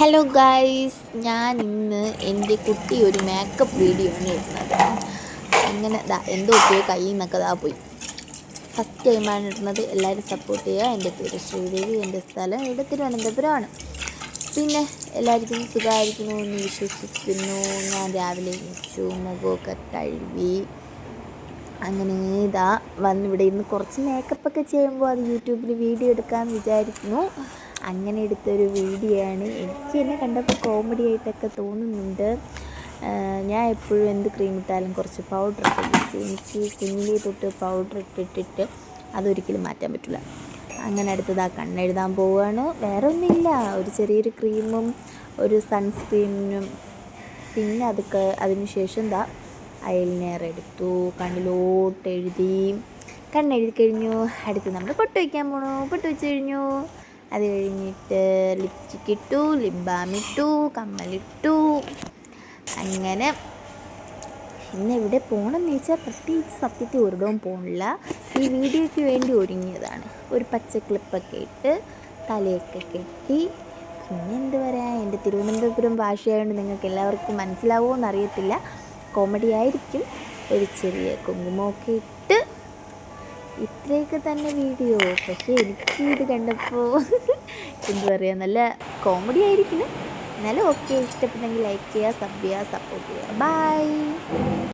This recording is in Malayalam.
ഹലോ ഗായ്സ്, ഞാൻ ഇന്ന് എൻ്റെ കുട്ടി ഒരു മേക്കപ്പ് വീഡിയോ ആണ് ഇടുന്നത്. അങ്ങനെ എന്തോ കയ്യിൽ നിന്നൊക്കെ പോയി. ഫസ്റ്റ് ടൈമാണ് ഇടുന്നത്. എല്ലാവരും സപ്പോർട്ട് ചെയ്യുക. എൻ്റെ പേര് ശ്രീദേവി, എൻ്റെ സ്ഥലം ഇവിടെ തിരുവനന്തപുരമാണ്. പിന്നെ എല്ലാവർക്കും സുഖമായിരിക്കുന്നു എന്ന് വിശ്വസിക്കുന്നു. ഞാൻ രാവിലെ എണീച്ചു, മുഖമൊക്കെ കഴുകി, അങ്ങനെ വന്നിവിടെ ഇന്ന് കുറച്ച് മേക്കപ്പൊക്കെ ചെയ്യുമ്പോൾ അത് യൂട്യൂബിൽ വീഡിയോ എടുക്കാമെന്ന് വിചാരിക്കുന്നു. അങ്ങനെ എടുത്തൊരു വീഡിയോ ആണ്. എനിക്ക് എന്നെ കണ്ടപ്പോൾ കോമഡി ആയിട്ടൊക്കെ തോന്നുന്നുണ്ട്. ഞാൻ എപ്പോഴും എന്ത് ക്രീം ഇട്ടാലും കുറച്ച് പൗഡർ ഇട്ട് എനിക്ക് കുഞ്ഞിലേ തൊട്ട് പൗഡർ ഇട്ടിട്ട് അതൊരിക്കലും മാറ്റാൻ പറ്റില്ല. അങ്ങനെ അടുത്തത് കണ്ണെഴുതാൻ പോവുകയാണ്. വേറെ ഒന്നുമില്ല, ഒരു ചെറിയൊരു ക്രീമും ഒരു സൺസ്ക്രീനും, പിന്നെ അതിന് ശേഷം ഐലൈനർ എടുത്തു, കണ്ണിലോട്ട് എഴുതി, കണ്ണെഴുതി കഴിഞ്ഞു. അടുത്ത് നമ്മൾ പൊട്ട് വയ്ക്കാൻ പോണു. പൊട്ട് വെച്ച് കഴിഞ്ഞു. അത് കഴിഞ്ഞിട്ട് ലിപ്സ്റ്റിക്ക് ഇട്ടു, ലിപ് ബാം ഇട്ടു, കമ്മലിട്ടു. അങ്ങനെ ഇന്ന് എവിടെ പോകണമെന്ന് ചോദിച്ചാൽ പ്രത്യേകിച്ച് സത്യത്തിൽ ഒരിടവും പോകണില്ല. ഈ വീഡിയോയ്ക്ക് വേണ്ടി ഒരുങ്ങിയതാണ്. ഒരു പച്ച ക്ലിപ്പൊക്കെ ഇട്ട് തലയൊക്കെ കെട്ടി. പിന്നെ എന്ത് പറയാൻ, എൻ്റെ തിരുവനന്തപുരം ഭാഷയായതുകൊണ്ട് നിങ്ങൾക്ക് എല്ലാവർക്കും മനസ്സിലാവുമോ എന്നറിയത്തില്ല. കോമഡി ആയിരിക്കും. ഒരു ചെറിയ കുങ്കുമമൊക്കെ ഇട്ട് ഇത്രയൊക്കെ തന്നെ വീഡിയോ. പക്ഷേ എനിക്ക് ഇത് കണ്ടപ്പോൾ എന്തു പറയുക, നല്ല കോമഡി ആയിരിക്കണം. എന്നാലും ഓക്കെ, ഇഷ്ടപ്പെട്ടെങ്കിൽ ലൈക്ക് ചെയ്യുക, സബ് ചെയ്യുക, സപ്പോർട്ട് ചെയ്യുക. ബൈ.